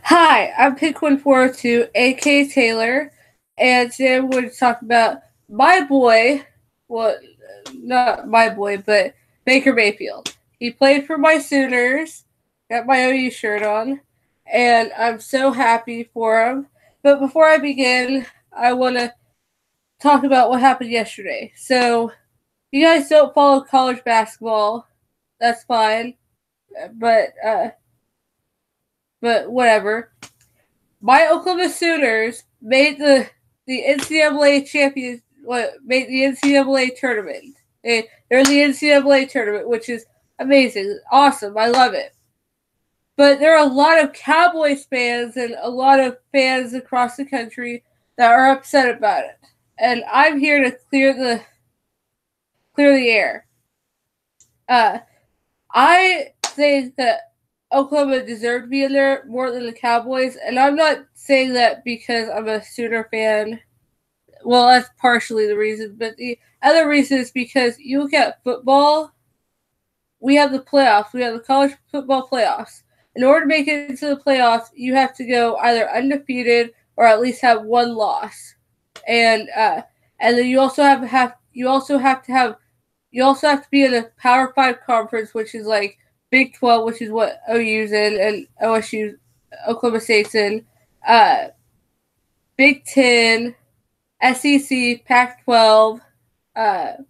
Hi, I'm Pick1402, aka Taylor, and today I'm going to talk about my boy, well, not my boy, but Baker Mayfield. He played for my Sooners, got my OU shirt on, and I'm so happy for him. But before I begin, I want to talk about what happened yesterday. So, if you guys don't follow college basketball, that's fine, but, uh, but whatever. My Oklahoma Sooners made the NCAA champions. Made the NCAA tournament. They're in the NCAA tournament, which is amazing, awesome. I love it. But there are a lot of Cowboys fans and a lot of fans across the country that are upset about it, and I'm here to clear the air. I think that Oklahoma deserved to be in there more than the Cowboys, and I'm not saying that because I'm a Sooner fan. Well, that's partially the reason, but the other reason is because you look at football, we have the playoffs, we have the college football playoffs. In order to make it into the playoffs, you have to go either undefeated or at least have one loss, and then you also have to be in a Power 5 conference, which is like Big 12, which is what OU's in, and OSU, Oklahoma State's in, Big 10, SEC, Pac 12, ACC.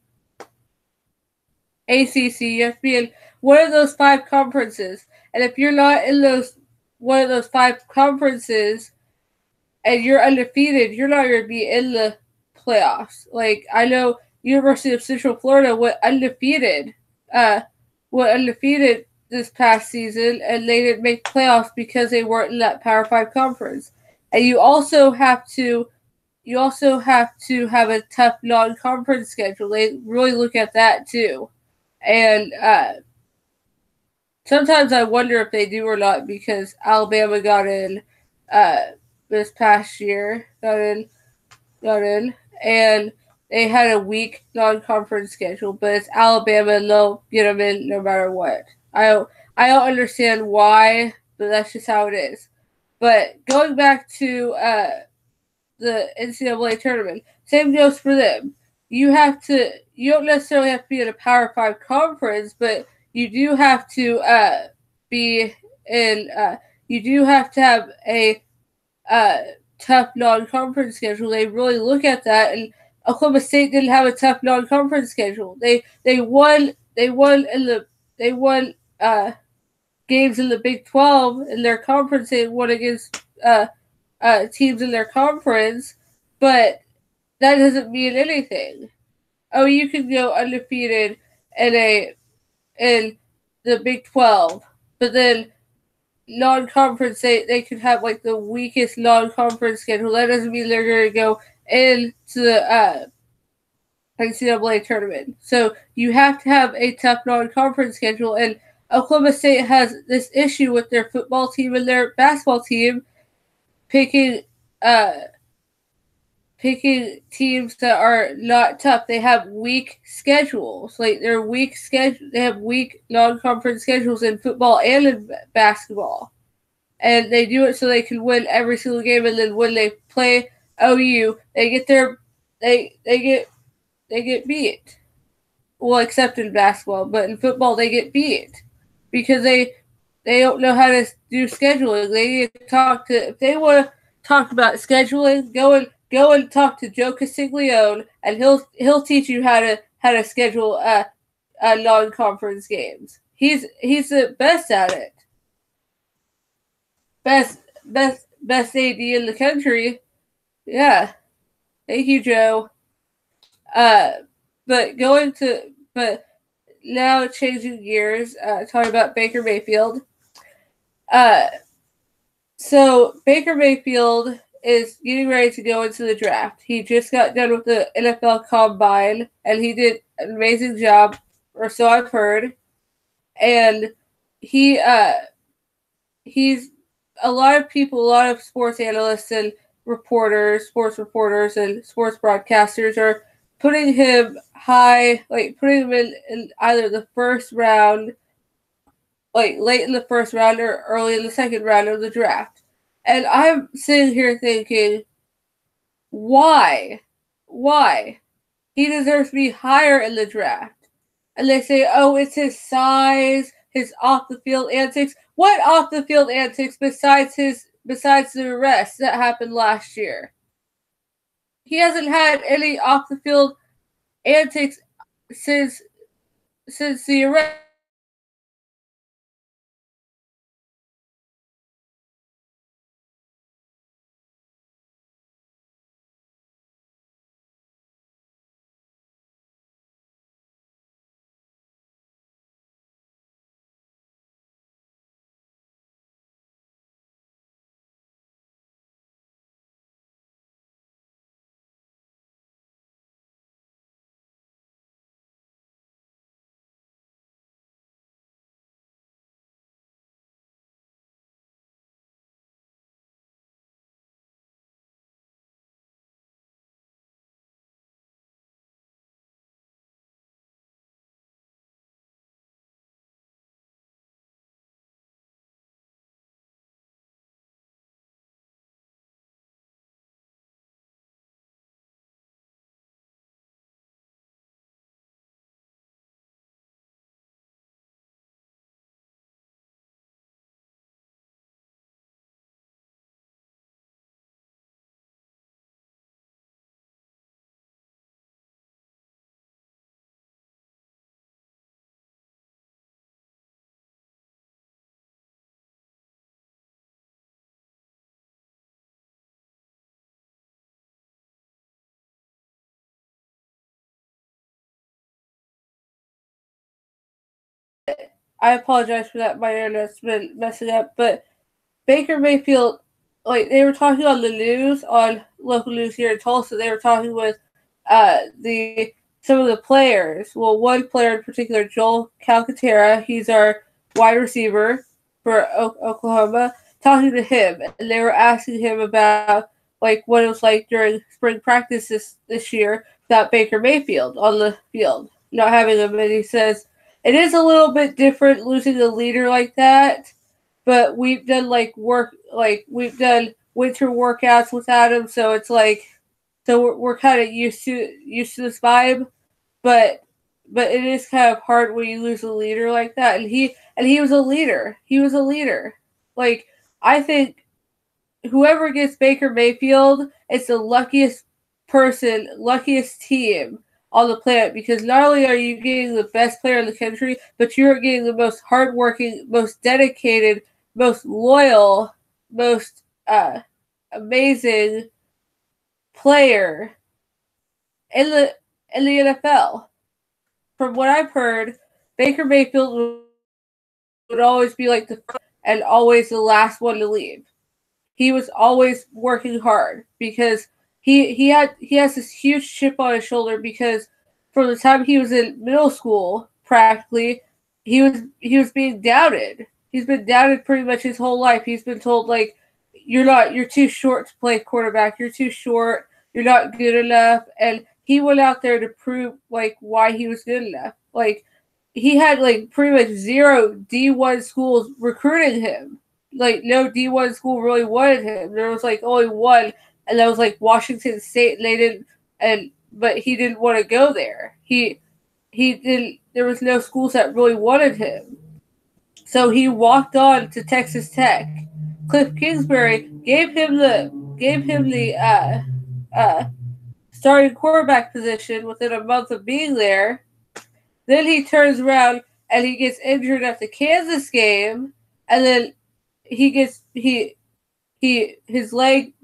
You have to be in one of those 5 conferences. And if you're not in one of those 5 conferences and you're undefeated, you're not going to be in the playoffs. Like, I know University of Central Florida went undefeated this past season, and they didn't make playoffs because they weren't in that Power 5 conference. And you also have to have a tough non-conference schedule. They really look at that too. And sometimes I wonder if they do or not, because Alabama got in this past year, got in, and they had a weak non-conference schedule, but it's Alabama, and they'll get them in no matter what. I don't understand why, but that's just how it is. But going back to the NCAA tournament, same goes for them. You don't necessarily have to be in a Power 5 conference, but you do have to be in. You do have to have a tough non-conference schedule. They really look at that, and Oklahoma State didn't have a tough non-conference schedule. They won games in the Big 12 in their conference. They won against teams in their conference, but that doesn't mean anything. Oh, you can go undefeated in the Big 12, but then non-conference, they could have like the weakest non-conference schedule. That doesn't mean they're going to go into the NCAA tournament. So you have to have a tough non-conference schedule, and Oklahoma State has this issue with their football team and their basketball team picking teams that are not tough. They have weak schedules. Like, they have weak non-conference schedules in football and in basketball. And they do it so they can win every single game, and then when they play OU, they get beat. Well, except in basketball, but in football they get beat because they don't know how to do scheduling. They need to talk to, if they want to talk about scheduling, go and talk to Joe Castiglione, and he'll teach you how to schedule non-conference games. He's the best at it. Best AD in the country. Yeah. Thank you, Joe. But now changing gears, talking about Baker Mayfield. So Baker Mayfield is getting ready to go into the draft. He just got done with the NFL Combine, and he did an amazing job, or so I've heard. And he's a lot of sports analysts and sports reporters and sports broadcasters are putting him high, like putting him in either the first round, like late in the first round or early in the second round of the draft. And I'm sitting here thinking, why? Why? He deserves to be higher in the draft. And they say, oh, it's his size, his off the field antics. What off the field antics besides the arrest that happened last year? He hasn't had any off the field antics since the arrest. I apologize for that. My internet's been messing up, but Baker Mayfield, like they were talking on the news, on local news here in Tulsa. They were talking with the some of the players. Well, one player in particular, Joel Calcaterra. He's our wide receiver for Oklahoma. Talking to him, and they were asking him about like what it was like during spring practice this year without Baker Mayfield on the field, not having him. And he says it is a little bit different losing a leader like that, but we've done we've done winter workouts without him, so it's like we're kind of used to this vibe, but it is kind of hard when you lose a leader like that, and he was a leader. He was a leader. Like I think whoever gets Baker Mayfield, it's the luckiest person, luckiest team on the planet, because not only are you getting the best player in the country, but you're getting the most hardworking, most dedicated, most loyal, most amazing player in the NFL. From what I've heard, Baker Mayfield would always be like the first and always the last one to leave. He was always working hard because he has this huge chip on his shoulder, because from the time he was in middle school, practically, he was being doubted. He's been doubted pretty much his whole life. He's been told like you're too short to play quarterback. You're too short. You're not good enough. And he went out there to prove like why he was good enough. Like he had like pretty much zero D1 schools recruiting him. Like no D1 school really wanted him. There was like only one, and that was like Washington State. And they didn't, but he didn't want to go there. He didn't. There was no schools that really wanted him, so he walked on to Texas Tech. Cliff Kingsbury gave him the starting quarterback position within a month of being there. Then he turns around and he gets injured at the Kansas game, and then his leg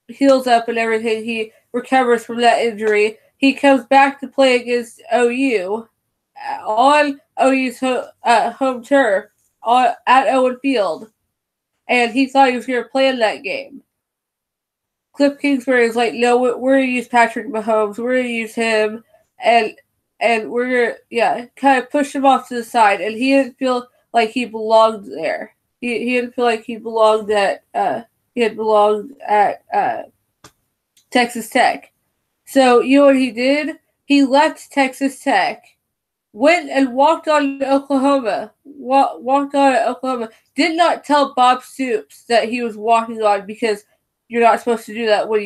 heals up and everything. He recovers from that injury. He comes back to play against OU on OU's home turf at Owen Field, and he thought he was going to play in that game. Cliff Kingsbury is like, no, we're going to use Patrick Mahomes. We're going to use him, and we're going to kind of push him off to the side. And he didn't feel like he belonged there. He didn't feel like he belonged at Texas Tech. So you know what he did? He left Texas Tech went and walked on Oklahoma. Walked on Oklahoma. Did not tell Bob Stoops that he was walking on, because you're not supposed to do that when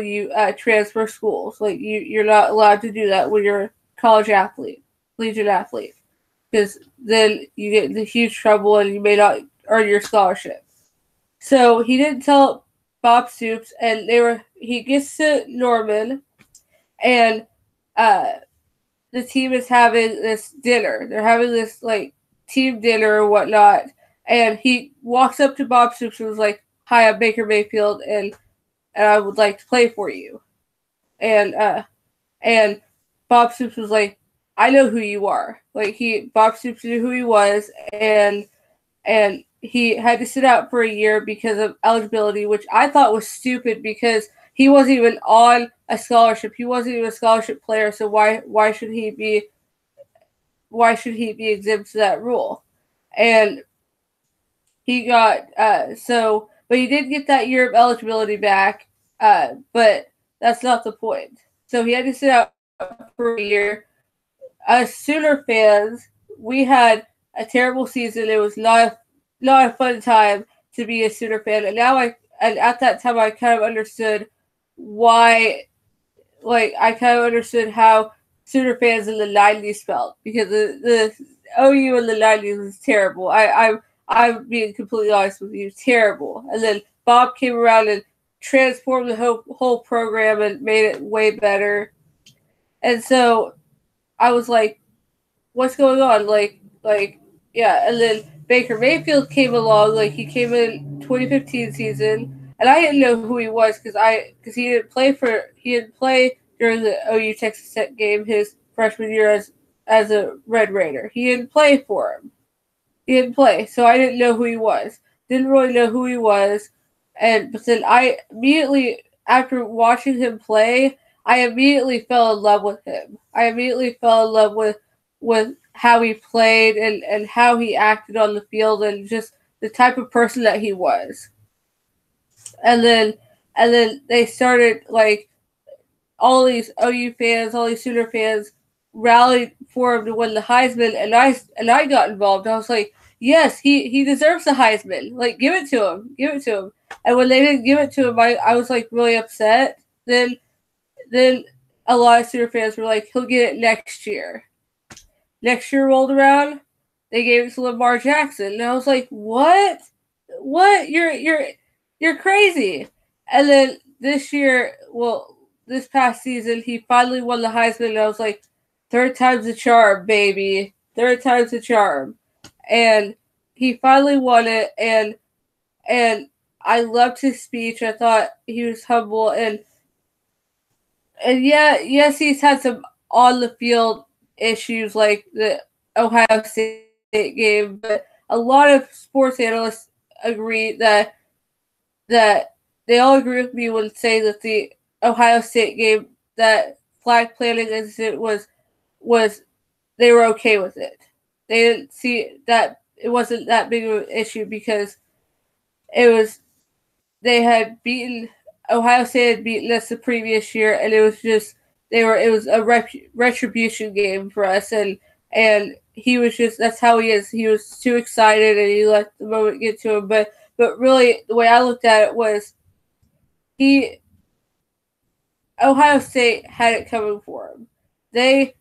you transfer schools. Like you're not allowed to do that when you're a college athlete, collegiate athlete, because then you get into huge trouble and you may not earn your scholarship. So he didn't tell Bob Stoops, and he gets to Norman, and uh, the team is having this dinner. They're having this like team dinner or whatnot, and he walks up to Bob Stoops and was like, "Hi, I'm Baker Mayfield, and I would like to play for you." And Bob Stoops was like, "I know who you are." Like Bob Stoops knew who he was, and he had to sit out for a year because of eligibility, which I thought was stupid because he wasn't even on a scholarship. He wasn't even a scholarship player, so why should he be exempt to that rule? And he got but he did get that year of eligibility back, but that's not the point. So he had to sit out for a year. As Sooner fans, we had a terrible season. It was not a fun time to be a Sooner fan, and at that time I kind of understood why. Like I kind of understood how Sooner fans in the '90s felt, because the OU in the '90s was terrible. I'm being completely honest with you, terrible. And then Bob came around and transformed the whole program and made it way better. And so I was like, what's going on? Yeah. And then Baker Mayfield came along. Like he came in 2015 season, and I didn't know who he was because he didn't play during the OU Texas Tech game his freshman year as a Red Raider. He didn't play for him. He didn't play, so I didn't know who he was. Didn't really know who he was, but then I immediately, after watching him play, I immediately fell in love with him. I immediately fell in love with how he played and how he acted on the field, and just the type of person that he was. And then they started, like, all these OU fans, all these Sooner fans rallied for him to win the Heisman, and I got involved. I was like, yes, he deserves the Heisman. Like, give it to him, give it to him. And when they didn't give it to him, I was like really upset. Then a lot of Sooner fans were like, he'll get it next year. Next year rolled around, they gave it to Lamar Jackson, and I was like, what? What? You're crazy. And then this past season, he finally won the Heisman, and I was like, third time's the charm, baby. Third time's the charm. And he finally won it, and I loved his speech. I thought he was humble, and yeah, yes, he's had some on the field issues like the Ohio State game, but a lot of sports analysts agree that they all agree with me when saying that the Ohio State game, that flag planting incident was they were okay with it. They didn't see that it wasn't that big of an issue because it was they had beaten Ohio State had beaten us the previous year, and it was just it was a retribution game for us, and he was just, that's how he is. He was too excited and he let the moment get to him. But really, the way I looked at it was Ohio State had it coming for him. They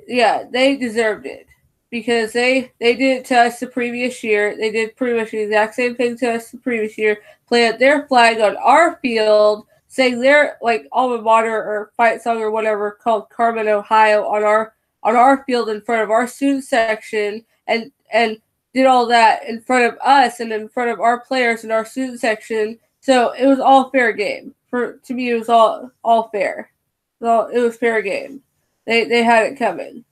deserved it because they did it to us the previous year. They did pretty much the exact same thing to us the previous year. Planted their flag on our field, saying their like alma mater or fight song or whatever called Carmen, Ohio on our field in front of our student section, and did all that in front of us and in front of our players in our student section. So it was all fair game. To me, it was all fair. It was fair game. They had it coming.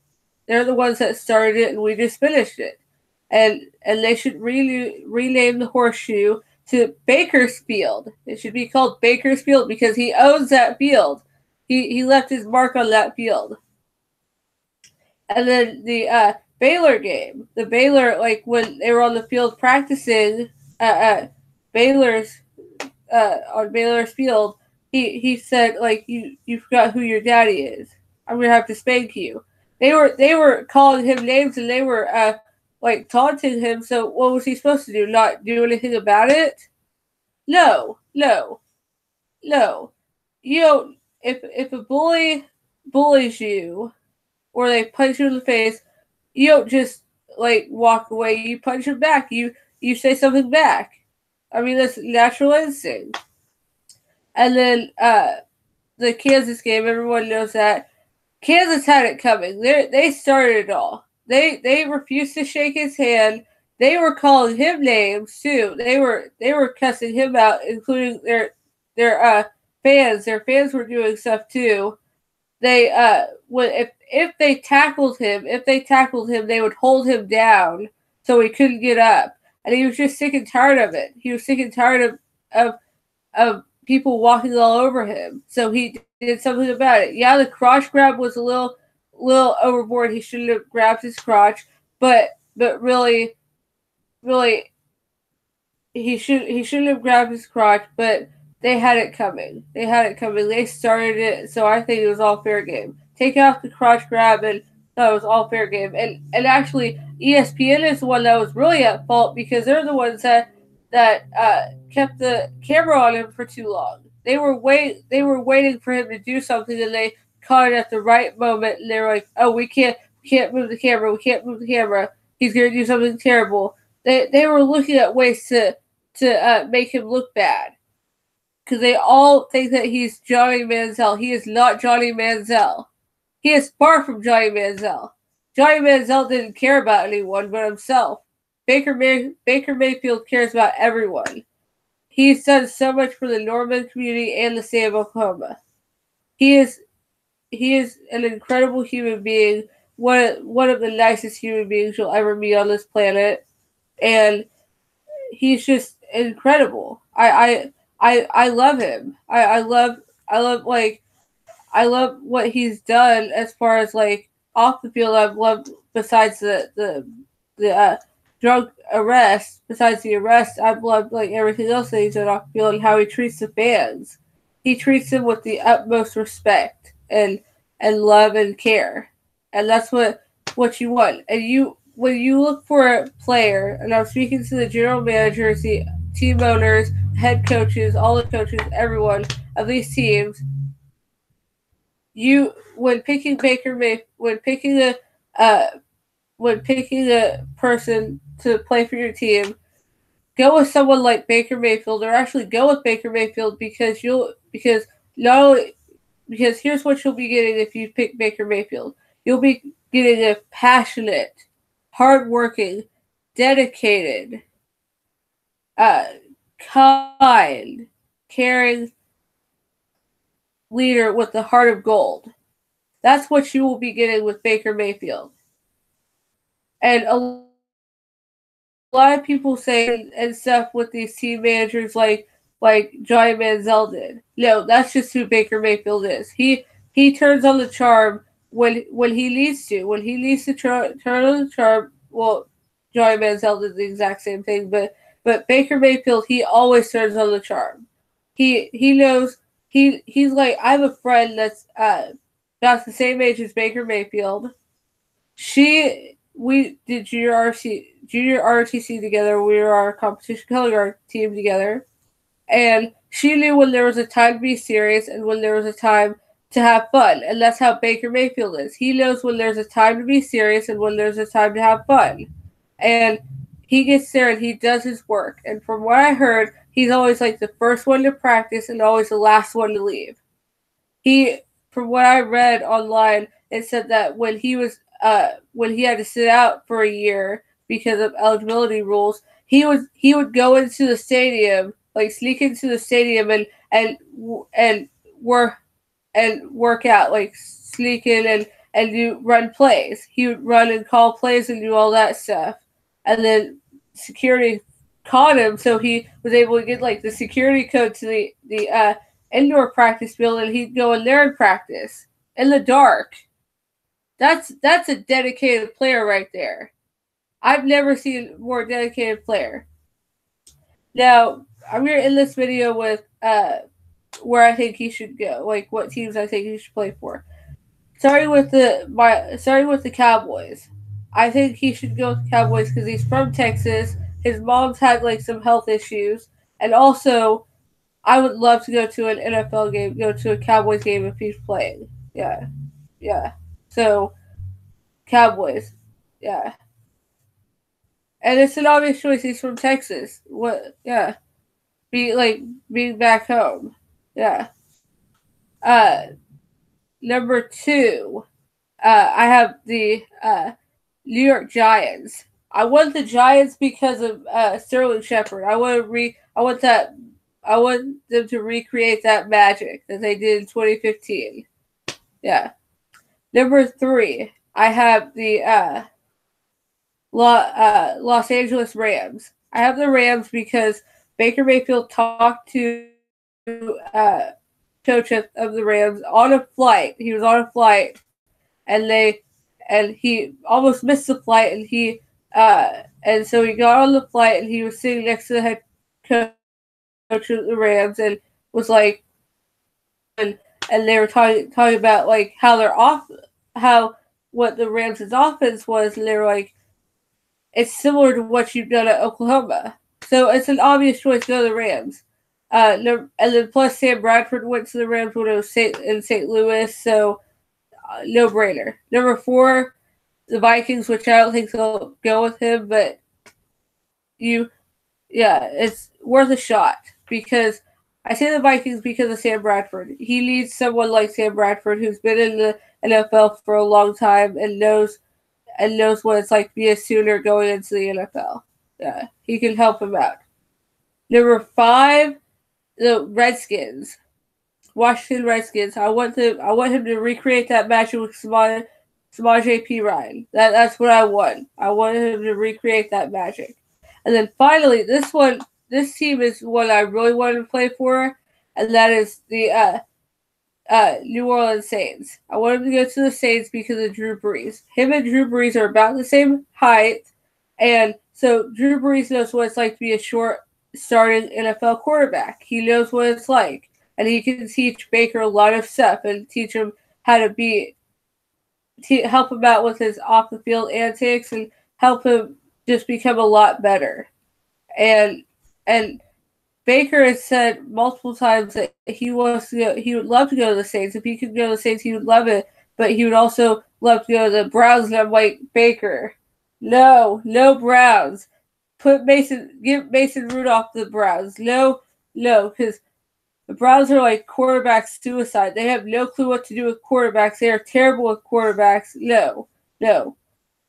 They're the ones that started it, and we just finished it. And they should really rename the horseshoe to Baker's Field. It should be called Baker's Field because he owns that field. He left his mark on that field. And then the Baylor game, the Baylor, like when they were on the field practicing Baylor's on Baylor's field, he said, like, you forgot who your daddy is. I'm gonna have to spank you. They were calling him names and they were like taunting him. So what was he supposed to do? Not do anything about it? No, no, no. You don't. If a bully bullies you or they punch you in the face, you don't just like walk away. You punch them back. You say something back. I mean, that's natural instinct. And then the Kansas game, everyone knows that Kansas had it coming. They started it all. They refused to shake his hand. They were calling him names too. They were cussing him out, including their fans. Their fans were doing stuff too. They if they tackled him, they would hold him down so he couldn't get up. And he was just sick and tired of it. He was sick and tired of of people walking all over him. So he did something about it. Yeah, the crotch grab was a little overboard. He shouldn't have grabbed his crotch, but really he shouldn't have grabbed his crotch, but they had it coming. They had it coming. They started it, so I think it was all fair game. Take out the crotch grab, and no, it was all fair game. And actually, ESPN is the one that was really at fault because they're the ones that kept the camera on him for too long. They were waiting for him to do something, and they caught it at the right moment. And they were like, "Oh, we can't move the camera. We can't move the camera. He's going to do something terrible." They were looking at ways to make him look bad because they all think that he's Johnny Manziel. He is not Johnny Manziel. He is far from Johnny Manziel. Johnny Manziel didn't care about anyone but himself. Baker Mayfield cares about everyone. He's done so much for the Norman community and the state of Oklahoma. He is an incredible human being, one of the nicest human beings you'll ever meet on this planet, and he's just incredible. I love him. I love what he's done as far as like off the field. I've loved besides the drug arrest. Besides the arrest, I've loved like everything else that he's done off the field and how he treats the fans. He treats them with the utmost respect and love and care, and that's what you want. And when you look for a player, and I'm speaking to the general managers, the team owners, head coaches, all the coaches, everyone of these teams, when picking a person to play for your team, go with someone like Baker Mayfield, or actually go with Baker Mayfield because not only because here's what you'll be getting if you pick Baker Mayfield. You'll be getting a passionate, hardworking, dedicated, kind, caring leader with the heart of gold. That's what you will be getting with Baker Mayfield. And a lot of people say and stuff with these team managers like Johnny Manziel did. No, that's just who Baker Mayfield is. He turns on the charm when he needs to. When he needs to turn on the charm, well, Johnny Manziel did the exact same thing, but Baker Mayfield, he always turns on the charm. He knows he's like, I have a friend that's about the same age as Baker Mayfield. We did junior ROTC together. We were our competition color guard team together. And she knew when there was a time to be serious and when there was a time to have fun. And that's how Baker Mayfield is. He knows when there's a time to be serious and when there's a time to have fun. And he gets there and he does his work. And from what I heard, he's always like the first one to practice and always the last one to leave. From what I read online, it said that when he had to sit out for a year because of eligibility rules, he would go into the stadium, like sneak into the stadium and work out, like sneak in and run plays. He would run and call plays and do all that stuff. And then security caught him, so he was able to get like the security code to the indoor practice field, and he'd go in there and practice in the dark. That's a dedicated player right there. I've never seen a more dedicated player. Now, I'm going to end this video with where I think he should go, like what teams I think he should play for. starting with the Cowboys. I think he should go with the Cowboys because he's from Texas. His mom's had like some health issues, and also I would love to go to an NFL game, go to a Cowboys game if he's playing. Yeah, yeah. So Cowboys, yeah. And it's an obvious choice. He's from Texas. What? Yeah, being back home. Yeah. Uh, Number two, I have the New York Giants. I want the Giants because of Sterling Shepard. I want them to recreate that magic that they did in 2015. Yeah. Number three, I have the Los Angeles Rams. I have the Rams because Baker Mayfield talked to coach of the Rams on a flight. He was on a flight, and he almost missed the flight, and so he got on the flight, and he was sitting next to the head coach of the Rams, and was like, and they were talking about like how what the Rams' offense was, and they were like, it's similar to what you've done at Oklahoma. So it's an obvious choice to go to the Rams. And then plus Sam Bradford went to the Rams when it was in St. Louis, so no brainer. Number four, the Vikings, which I don't think they'll go with him, but it's worth a shot because I say the Vikings because of Sam Bradford. He needs someone like Sam Bradford who's been in the NFL for a long time and knows what it's like to be a Sooner going into the NFL. Yeah, he can help him out. Number five, the Redskins, Washington Redskins. I want him to recreate that match with Samaje Perine. That's what I want. I want him to recreate that magic. And then finally, this team is one I really wanted to play for, and that is the New Orleans Saints. I want him to go to the Saints because of Drew Brees. Him and Drew Brees are about the same height, and so Drew Brees knows what it's like to be a short starting NFL quarterback. He knows what it's like, and he can teach Baker a lot of stuff and teach him how to help him out with his off the field antics and help him just become a lot better. And Baker has said multiple times that he would love to go to the Saints. If he could go to the Saints, he would love it. But he would also love to go to the Browns. And I'm like, Baker, no Browns. Give Mason Rudolph the Browns. No, because the Browns are like quarterback suicide. They have no clue what to do with quarterbacks. They are terrible with quarterbacks. No.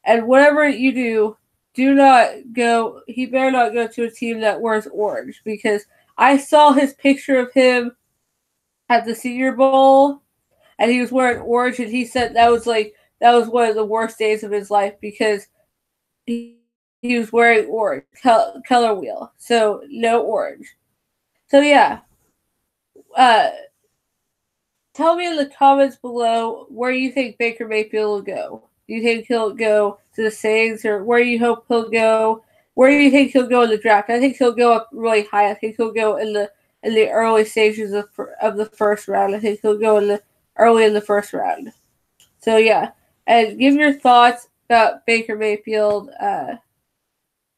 And whatever you do not go. He better not go to a team that wears orange because I saw his picture of him at the Senior Bowl, and he was wearing orange, and he said that was one of the worst days of his life because he was wearing orange color wheel. So no orange. So yeah. Tell me in the comments below where you think Baker Mayfield will go. Do you think he'll go to the Saints, or where do you hope he'll go? Where do you think he'll go in the draft? I think he'll go up really high. I think he'll go in the early stages of the first round. I think he'll go early in the first round. So yeah, and give your thoughts about Baker Mayfield.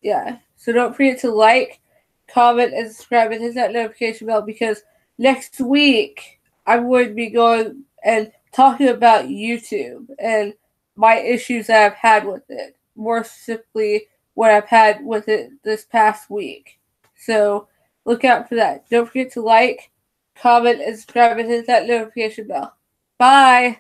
Yeah. So don't forget to like, comment, and subscribe, and hit that notification bell because next week I would be going and talking about YouTube and my issues that I've had with it. More specifically, what I've had with it this past week. So look out for that. Don't forget to like, comment, and subscribe, and hit that notification bell. Bye!